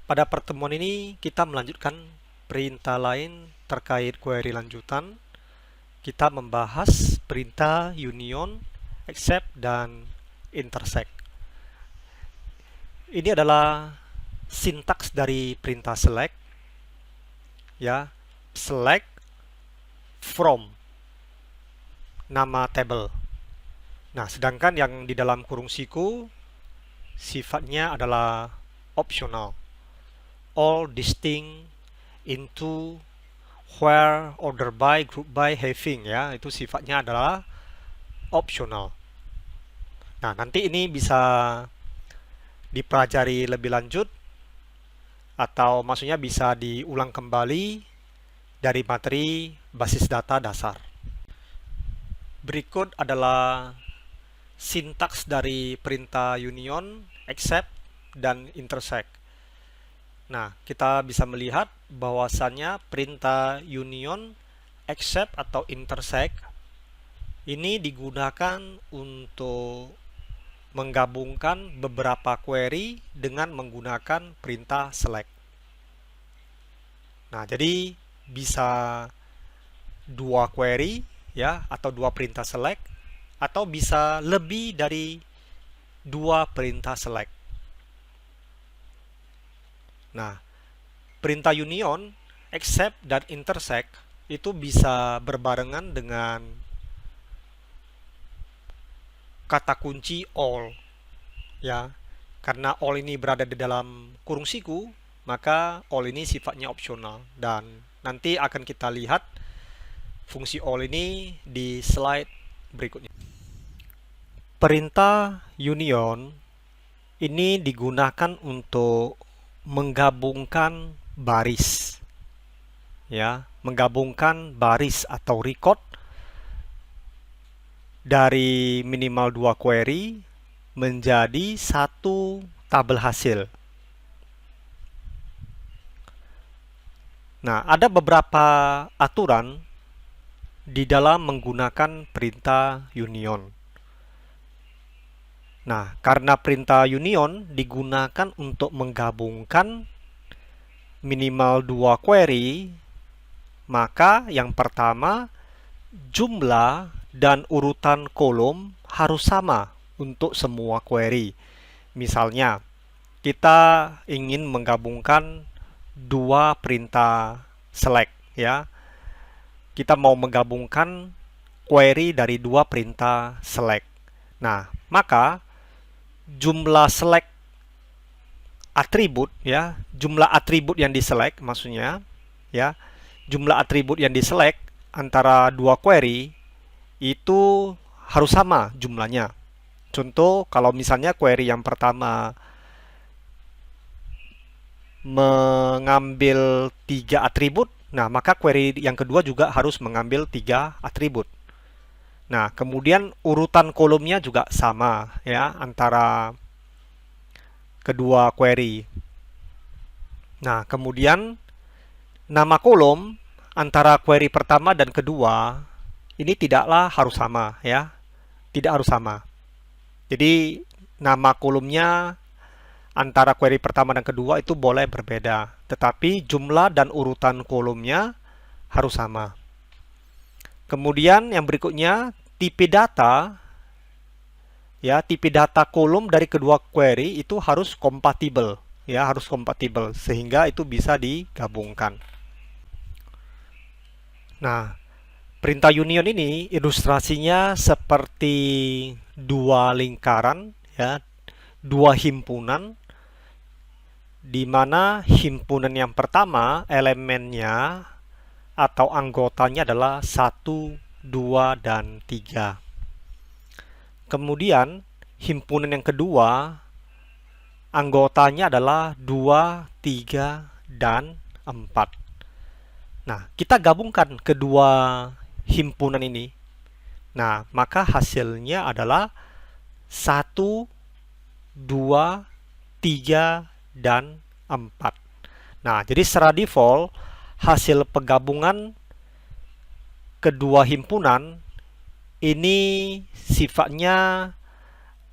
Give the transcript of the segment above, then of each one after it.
Pada pertemuan ini kita melanjutkan perintah lain terkait query lanjutan. Kita membahas perintah union, except, dan intersect. Ini adalah sintaks dari perintah select, ya, select from nama table. Nah, sedangkan yang di dalam kurung siku sifatnya adalah optional. All distinct into, where, order by, group by, having, ya, itu sifatnya adalah optional. Nah, nanti ini bisa dipelajari lebih lanjut atau maksudnya bisa diulang kembali dari materi basis data dasar. Berikut adalah sintaks dari perintah union, except, dan intersect. Nah, kita bisa melihat bahwasannya perintah union, except, atau intersect ini digunakan untuk menggabungkan beberapa query dengan menggunakan perintah select. Nah, jadi bisa dua query, ya, atau dua perintah select, atau bisa lebih dari dua perintah select. Nah, perintah union, except, dan intersect itu bisa berbarengan dengan kata kunci all, ya. Karena all ini berada di dalam kurung siku, maka all ini sifatnya opsional, dan nanti akan kita lihat fungsi all ini di slide berikutnya. Perintah union ini digunakan untuk menggabungkan baris, ya, menggabungkan baris atau record dari minimal 2 query menjadi satu tabel hasil. Nah, ada beberapa aturan di dalam menggunakan perintah union. Nah, karena perintah union digunakan untuk menggabungkan minimal 2 query, maka yang pertama, jumlah dan urutan kolom harus sama untuk semua query. Misalnya, kita ingin menggabungkan dua perintah select, ya. Kita mau menggabungkan query dari dua perintah select. Nah, maka jumlah select atribut, ya, jumlah atribut yang diselect maksudnya, ya, jumlah atribut yang diselect antara dua query itu harus sama jumlahnya. Contoh, kalau misalnya query yang pertama mengambil 3 atribut, nah maka query yang kedua juga harus mengambil 3 atribut. Nah, kemudian urutan kolomnya juga sama, ya, antara kedua query. Nah, kemudian nama kolom antara query pertama dan kedua ini tidaklah harus sama, ya. Tidak harus sama. Jadi, nama kolomnya antara query pertama dan kedua itu boleh berbeda, tetapi jumlah dan urutan kolomnya harus sama. Kemudian yang berikutnya, tipe data, ya, tipe data kolom dari kedua query itu harus kompatibel, ya, harus kompatibel sehingga itu bisa digabungkan. Nah, perintah union ini ilustrasinya seperti dua lingkaran, ya, dua himpunan, di mana himpunan yang pertama elemennya atau anggotanya adalah 1, 2, dan 3. Kemudian himpunan yang kedua anggotanya adalah 2, 3, dan 4. Nah, kita gabungkan kedua himpunan ini. Nah, maka hasilnya adalah 1, 2, 3, dan 4. Nah, jadi secara default hasil penggabungan kedua himpunan ini sifatnya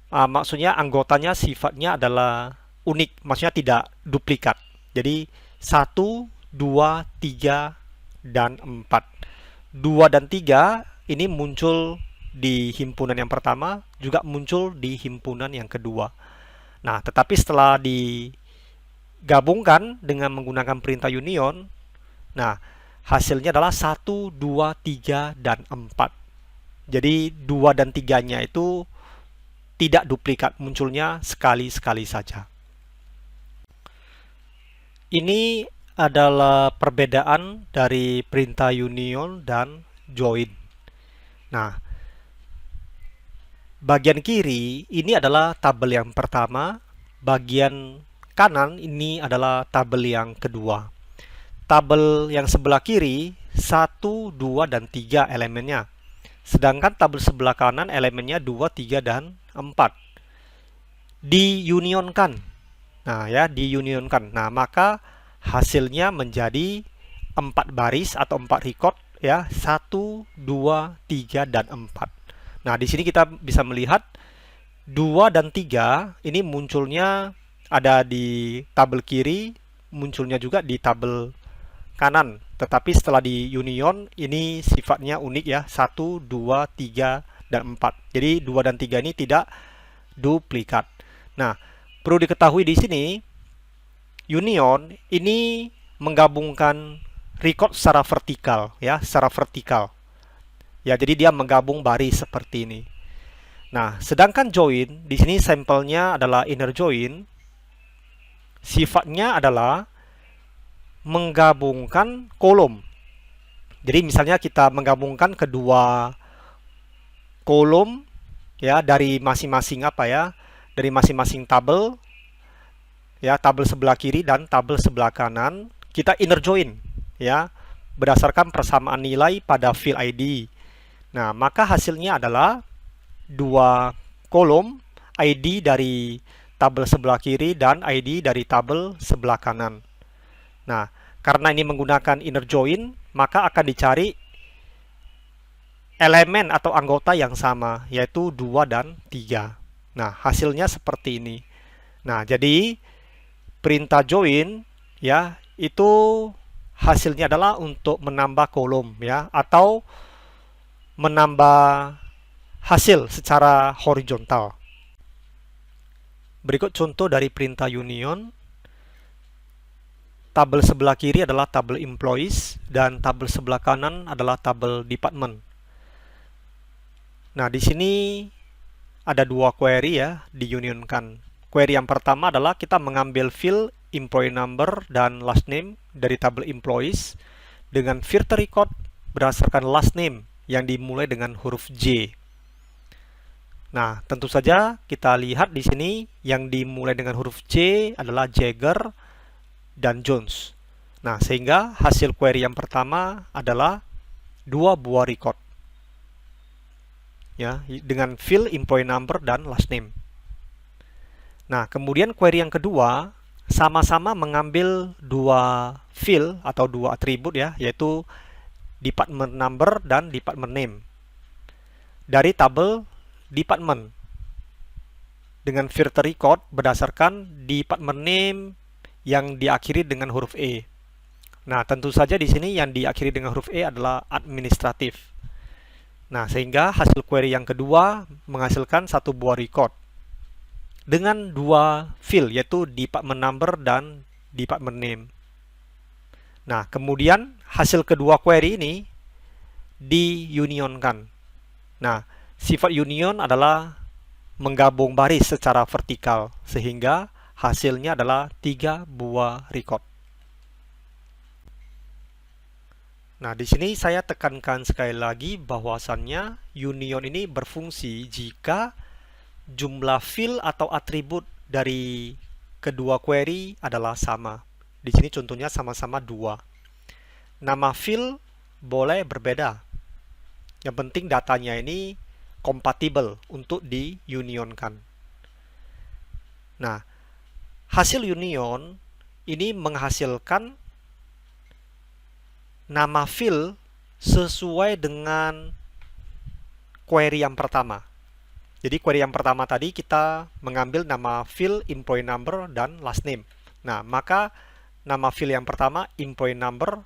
maksudnya anggotanya sifatnya adalah unik, maksudnya tidak duplikat, Jadi 1, 2, 3, dan 4. 2 dan 3 ini muncul di himpunan yang pertama, juga muncul di himpunan yang kedua. Nah, tetapi setelah digabungkan dengan menggunakan perintah union, nah, hasilnya adalah 1, 2, 3, dan 4. Jadi 2 dan 3-nya itu tidak duplikat, munculnya sekali-sekali saja. Ini adalah perbedaan dari perintah union dan join. Nah, bagian kiri ini adalah tabel yang pertama, bagian kanan ini adalah tabel yang kedua. Tabel yang sebelah kiri 1, 2, dan 3 elemennya. Sedangkan tabel sebelah kanan elemennya 2, 3, dan 4. Diunionkan. Nah, ya, diunionkan. Nah, maka hasilnya menjadi 4 baris atau 4 record, ya, 1, 2, 3, dan 4. Nah, di sini kita bisa melihat 2 dan 3 ini munculnya ada di tabel kiri, munculnya juga di tabel kanan. Tetapi setelah di union ini sifatnya unik, ya, 1, 2, 3, dan 4. Jadi 2 dan 3 ini tidak duplikat. Nah, perlu diketahui di sini union ini menggabungkan record secara vertikal, ya, secara vertikal. Ya, jadi dia menggabung baris seperti ini. Nah, sedangkan join di sini sampelnya adalah inner join. Sifatnya adalah menggabungkan kolom. Jadi misalnya kita menggabungkan kedua kolom, ya, dari masing-masing apa, ya, dari masing-masing tabel, ya, tabel sebelah kiri dan tabel sebelah kanan, kita inner join, ya, berdasarkan persamaan nilai pada field ID. Nah, maka hasilnya adalah dua kolom ID dari tabel sebelah kiri dan ID dari tabel sebelah kanan. Nah, karena ini menggunakan inner join, maka akan dicari elemen atau anggota yang sama, yaitu 2 dan 3. Nah, hasilnya seperti ini. Nah, jadi perintah join, ya, itu hasilnya adalah untuk menambah kolom, ya, atau menambah hasil secara horizontal. Berikut contoh dari perintah union. Tabel sebelah kiri adalah tabel employees dan tabel sebelah kanan adalah tabel department. Nah, di sini ada dua query, ya, diunionkan. Query yang pertama adalah kita mengambil field employee number dan last name dari tabel employees dengan filter record berdasarkan last name yang dimulai dengan huruf J. Nah, tentu saja kita lihat di sini yang dimulai dengan huruf J adalah Jagger dan Jones. Nah, sehingga hasil query yang pertama adalah 2 buah record, ya, dengan field employee number dan last name. Nah, kemudian query yang kedua sama-sama mengambil 2 field atau 2 atribut, ya, yaitu department number dan department name dari tabel department dengan filter record berdasarkan department name yang diakhiri dengan huruf E. Nah, tentu saja di sini yang diakhiri dengan huruf E adalah administratif. Nah, sehingga hasil query yang kedua menghasilkan 1 buah record dengan 2 field, yaitu department number dan department name. Nah, kemudian hasil kedua query ini diunionkan. Nah, sifat union adalah menggabung baris secara vertikal, sehingga hasilnya adalah 3 buah record. Nah, di sini saya tekankan sekali lagi bahwasannya union ini berfungsi jika jumlah field atau atribut dari kedua query adalah sama. Di sini contohnya sama-sama 2. Nama field boleh berbeda. Yang penting datanya ini kompatibel untuk diunionkan. Nah, hasil union ini menghasilkan nama field sesuai dengan query yang pertama. Jadi query yang pertama tadi kita mengambil nama field employee number dan last name. Nah, maka nama field yang pertama employee number,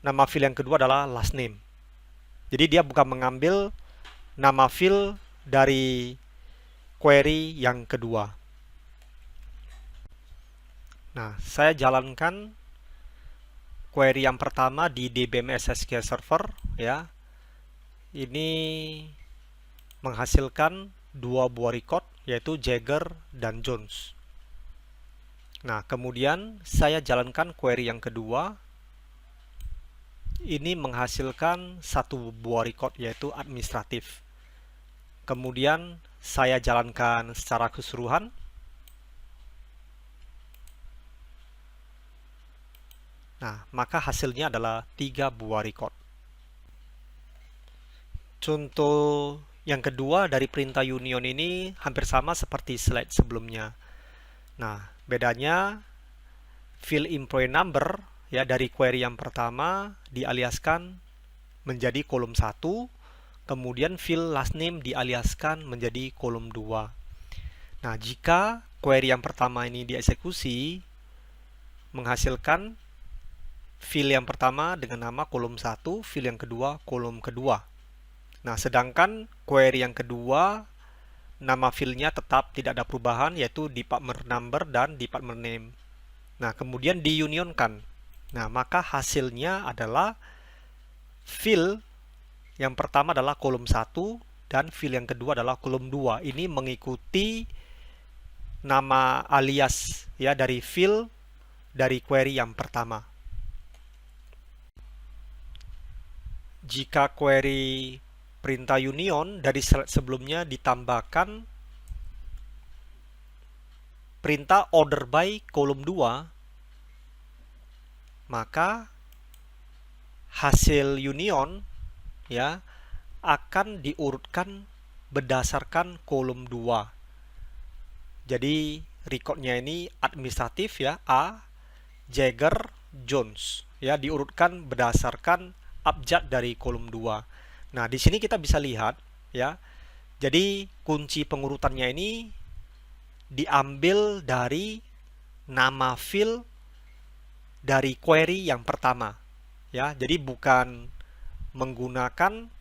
nama field yang kedua adalah last name. Jadi dia bukan mengambil nama field dari query yang kedua. Nah, saya jalankan query yang pertama di DBMS SQL Server ya. Ini menghasilkan dua buah record yaitu Jagger dan Jones. Nah, kemudian saya jalankan query yang kedua. Ini menghasilkan satu buah record yaitu administratif. Kemudian saya jalankan secara keseluruhan. Nah, maka hasilnya adalah 3 buah record. Contoh yang kedua dari perintah union ini hampir sama seperti slide sebelumnya. Nah, bedanya field employee number ya dari query yang pertama dialiaskan menjadi kolom 1, kemudian field last name dialiaskan menjadi kolom 2. Nah, jika query yang pertama ini dieksekusi menghasilkan field yang pertama dengan nama kolom 1, field yang kedua kolom kedua. Nah, sedangkan query yang kedua nama fieldnya tetap tidak ada perubahan yaitu department number dan department name. Nah, kemudian diunionkan. Nah, maka hasilnya adalah field yang pertama adalah kolom 1 dan field yang kedua adalah kolom 2. Ini mengikuti nama alias ya dari field dari query yang pertama. Jika query perintah union dari slide sebelumnya ditambahkan perintah order by kolom 2, maka hasil union ya akan diurutkan berdasarkan kolom 2. Jadi recordnya ini administratif ya, A, Jagger, Jones ya, diurutkan berdasarkan abjad dari kolom 2. Nah, di sini kita bisa lihat ya. Jadi kunci pengurutannya ini diambil dari nama field dari query yang pertama ya. Jadi bukan menggunakan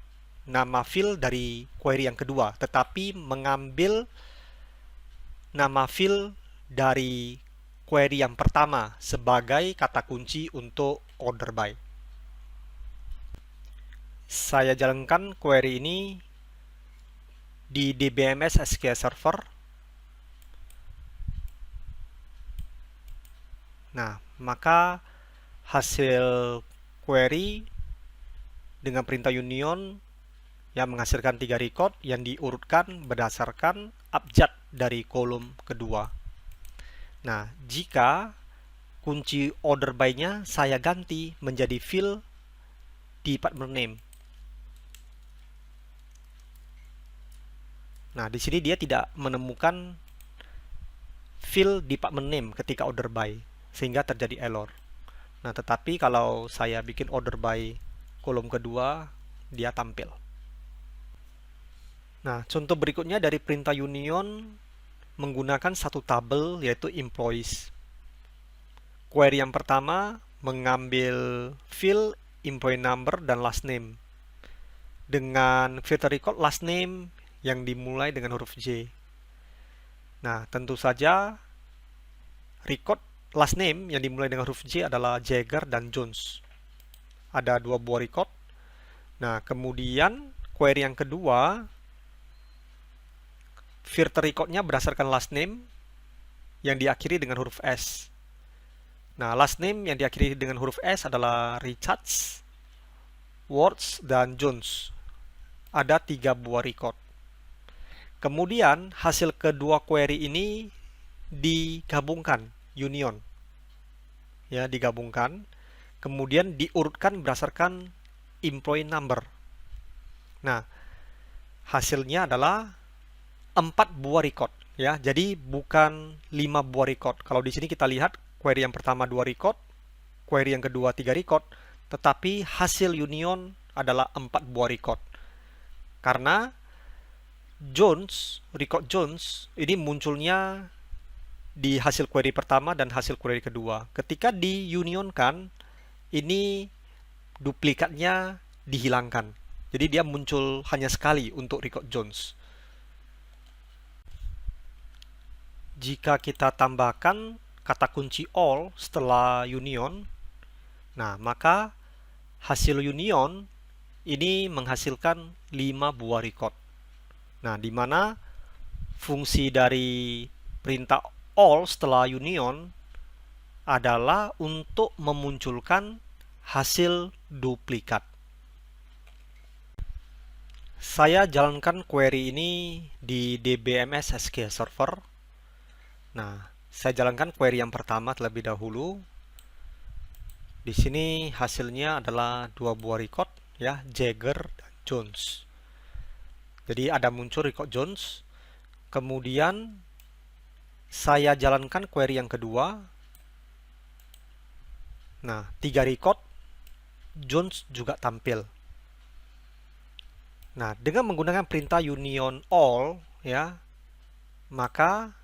nama field dari query yang kedua, tetapi mengambil nama field dari query yang pertama sebagai kata kunci untuk order by. Saya jalankan query ini di DBMS SQL Server. Nah, maka hasil query dengan perintah union yang menghasilkan 3 record yang diurutkan berdasarkan abjad dari kolom kedua. Nah, jika kunci order by-nya saya ganti menjadi field department name. Nah, di sini dia tidak menemukan field department name ketika order by, sehingga terjadi error. Nah, tetapi kalau saya bikin order by kolom kedua, dia tampil. Nah, contoh berikutnya dari perintah union menggunakan satu tabel yaitu employees. Query yang pertama mengambil field employee number dan last name dengan filter record last name yang dimulai dengan huruf J. Nah, tentu saja record last name yang dimulai dengan huruf J adalah Jagger dan Jones. Ada 2 buah record. Nah, kemudian query yang kedua filter recordnya berdasarkan last name yang diakhiri dengan huruf S. Nah, last name yang diakhiri dengan huruf S adalah Richards, Words, dan Jones. Ada 3 buah record. Kemudian hasil kedua query ini digabungkan, union. Ya, digabungkan. Kemudian diurutkan berdasarkan employee number. Nah, hasilnya adalah 4 buah record ya. Jadi bukan 5 buah record. Kalau di sini kita lihat query yang pertama 2 record, query yang kedua 3 record, tetapi hasil union adalah 4 buah record. Karena Jones, record Jones ini munculnya di hasil query pertama dan hasil query kedua. Ketika diunionkan, ini duplikatnya dihilangkan. Jadi dia muncul hanya sekali untuk record Jones. Jika kita tambahkan kata kunci all setelah union, nah maka hasil union ini menghasilkan 5 buah record. Nah, di mana fungsi dari perintah all setelah union adalah untuk memunculkan hasil duplikat. Saya jalankan query ini di DBMS SQL Server. Nah, saya jalankan query yang pertama terlebih dahulu. Di sini hasilnya adalah 2 buah record, ya, Jagger dan Jones. Jadi ada muncul record Jones. Kemudian saya jalankan query yang kedua. Nah, 3 record, Jones juga tampil. Nah, dengan menggunakan perintah union all, ya, maka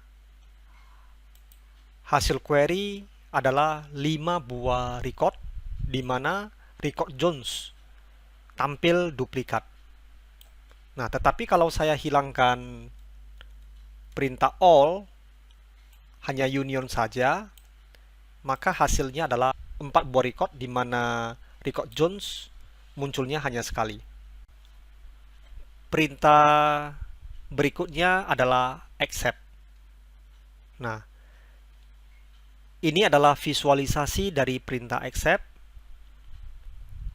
hasil query adalah 5 buah record, di mana record Jones tampil duplikat. Nah, tetapi kalau saya hilangkan perintah all, hanya union saja, maka hasilnya adalah 4 buah record, di mana record Jones munculnya hanya sekali. Perintah berikutnya adalah accept. Nah, ini adalah visualisasi dari perintah accept.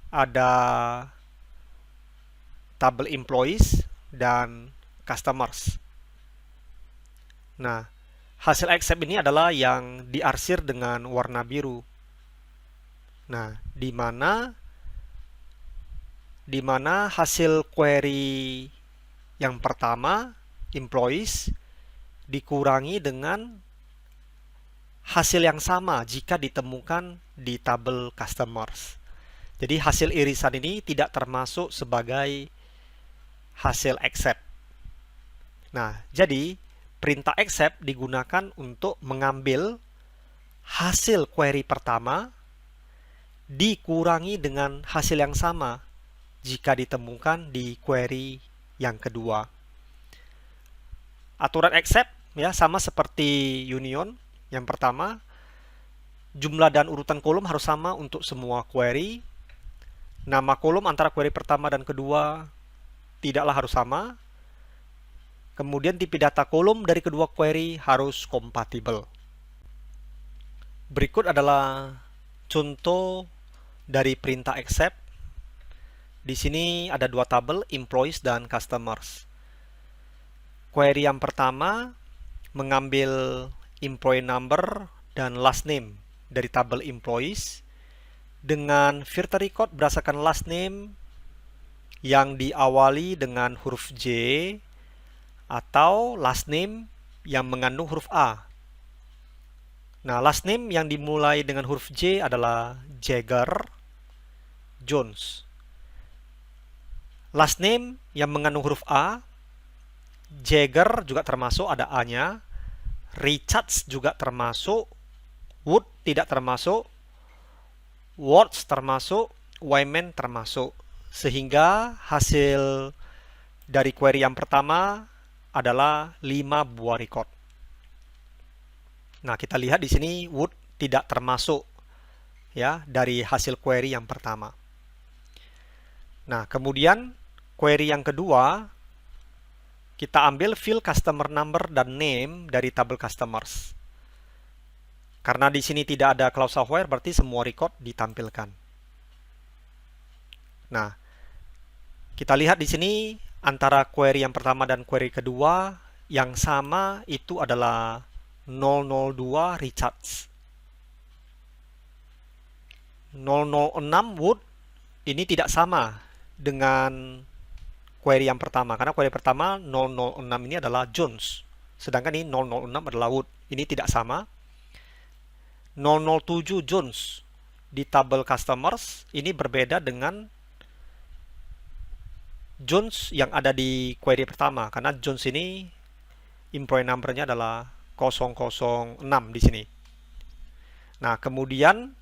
Ada tabel employees dan customers. Nah, hasil accept ini adalah yang diarsir dengan warna biru. Nah, di mana hasil query yang pertama, employees, dikurangi dengan hasil yang sama jika ditemukan di tabel customers. Jadi hasil irisan ini tidak termasuk sebagai hasil accept. Nah, jadi perintah accept digunakan untuk mengambil hasil query pertama dikurangi dengan hasil yang sama jika ditemukan di query yang kedua. Aturan accept ya sama seperti union. Yang pertama, jumlah dan urutan kolom harus sama untuk semua query. Nama kolom antara query pertama dan kedua tidaklah harus sama. Kemudian tipe data kolom dari kedua query harus kompatibel. Berikut adalah contoh dari perintah accept. Di sini ada 2 tabel, employees dan customers. Query yang pertama mengambil employee number dan last name dari tabel employees dengan filter record berdasarkan last name yang diawali dengan huruf J atau last name yang mengandung huruf A. Nah, last name yang dimulai dengan huruf J adalah Jagger, Jones. Last name yang mengandung huruf A, Jagger juga termasuk, ada A-nya. Richards juga termasuk. Wood tidak termasuk. Watts termasuk. Wyman termasuk. Sehingga hasil dari query yang pertama adalah 5 buah record. Nah, kita lihat di sini Wood tidak termasuk ya dari hasil query yang pertama. Nah, kemudian query yang kedua kita ambil field customer number dan name dari tabel customers. Karena di sini tidak ada klausal where, berarti semua record ditampilkan. Nah, kita lihat di sini antara query yang pertama dan query kedua yang sama itu adalah 002 Richards. 006 Wood ini tidak sama dengan query yang pertama, karena query pertama 006 ini adalah Jones, sedangkan ini 006 adalah Wood. Ini tidak sama. 007 Jones di tabel customers ini berbeda dengan Jones yang ada di query pertama, karena Jones ini employee number-nya adalah 006 di sini. Nah, kemudian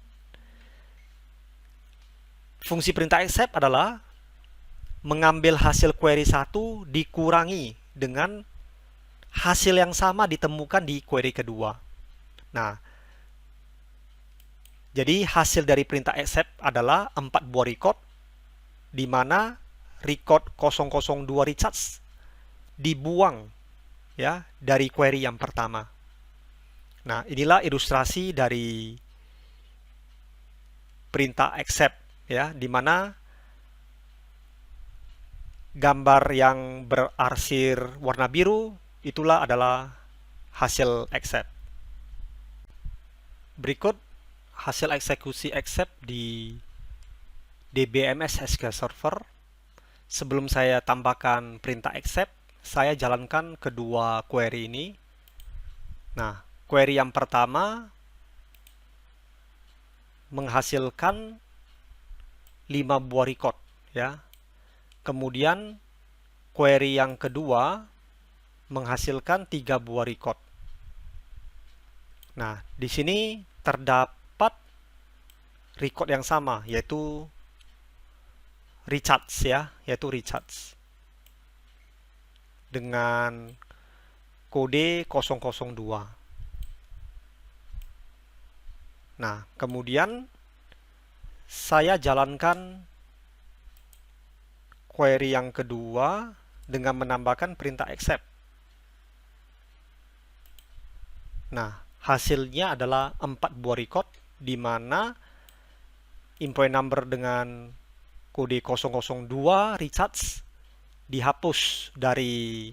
fungsi perintah accept adalah mengambil hasil query 1 dikurangi dengan hasil yang sama ditemukan di query kedua. Nah, jadi hasil dari perintah accept adalah 4 buah record, di mana record 002 recharge dibuang ya dari query yang pertama. Nah, inilah ilustrasi dari perintah accept ya, di mana gambar yang berarsir warna biru itulah adalah hasil accept. Berikut hasil eksekusi accept di DBMS SQL Server. Sebelum saya tambahkan perintah accept, saya jalankan kedua query ini. Nah, query yang pertama menghasilkan 5 buah record ya. Kemudian query yang kedua menghasilkan 3 buah record. Nah, di sini terdapat record yang sama, yaitu recharge ya, yaitu recharge dengan kode 002. Nah, kemudian saya jalankan query yang kedua dengan menambahkan perintah accept. Nah, hasilnya adalah 4 buah record, di mana employee number dengan kode 002 recharge dihapus dari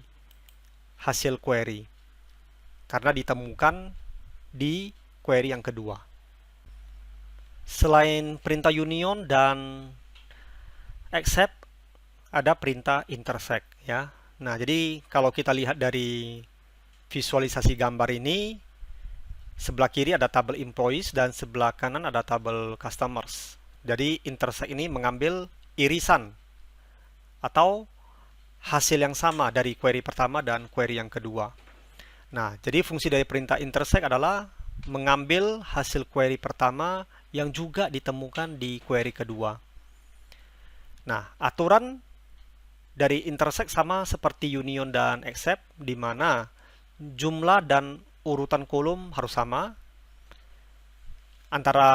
hasil query karena ditemukan di query yang kedua. Selain perintah union dan accept, ada perintah intersect ya. Nah, jadi kalau kita lihat dari visualisasi gambar ini, sebelah kiri ada tabel employees dan sebelah kanan ada tabel customers. Jadi intersect ini mengambil irisan atau hasil yang sama dari query pertama dan query yang kedua. Nah, jadi fungsi dari perintah intersect adalah mengambil hasil query pertama yang juga ditemukan di query kedua. Nah, aturan dari intersect sama seperti union dan accept, di mana jumlah dan urutan kolom harus sama antara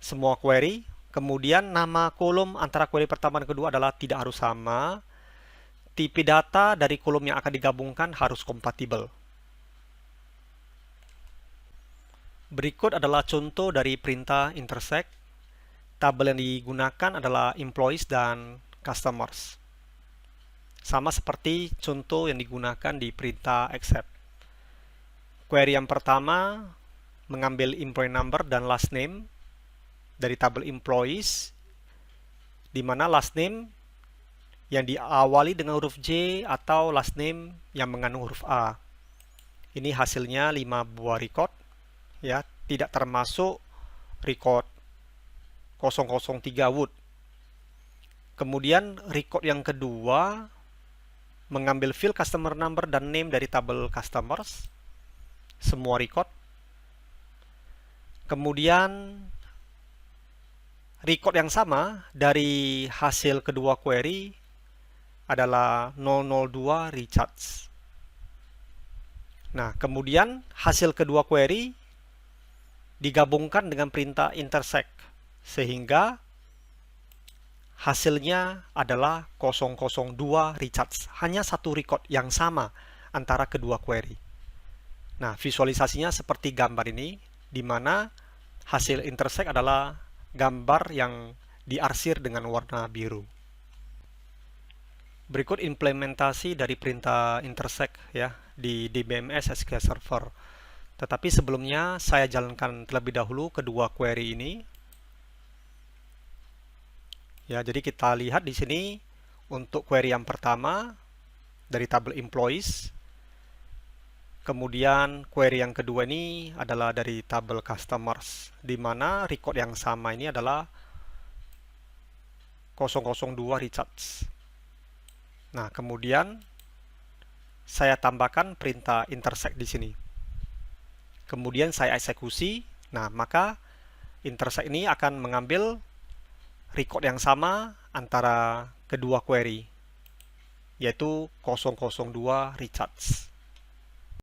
semua query. Kemudian nama kolom antara query pertama dan kedua adalah tidak harus sama. Tipe data dari kolom yang akan digabungkan harus kompatibel. Berikut adalah contoh dari perintah intersect. Tabel yang digunakan adalah employees dan customers. Sama seperti contoh yang digunakan di perintah accept. Query yang pertama mengambil employee number dan last name dari tabel employees, di mana last name yang diawali dengan huruf J atau last name yang mengandung huruf A. Ini hasilnya 5 buah record ya, tidak termasuk record 003 wood. Kemudian record yang kedua mengambil field customer number dan name dari tabel customers, semua record. Kemudian record yang sama dari hasil kedua query adalah 002 recharge. Nah, kemudian hasil kedua query digabungkan dengan perintah intersect, sehingga hasilnya adalah 002 recharge. Hanya satu record yang sama antara kedua query. Nah, visualisasinya seperti gambar ini, di mana hasil intersect adalah gambar yang diarsir dengan warna biru. Berikut implementasi dari perintah intersect ya di DBMS SQL Server. Tetapi sebelumnya saya jalankan terlebih dahulu kedua query ini. Ya, jadi kita lihat di sini untuk query yang pertama dari tabel employees. Kemudian query yang kedua ini adalah dari tabel customers, di mana record yang sama ini adalah 002 recharge. Nah, kemudian saya tambahkan perintah intersect di sini. kemudian saya eksekusi. Nah, maka intersect ini akan mengambil record yang sama antara kedua query, yaitu 002 recharge.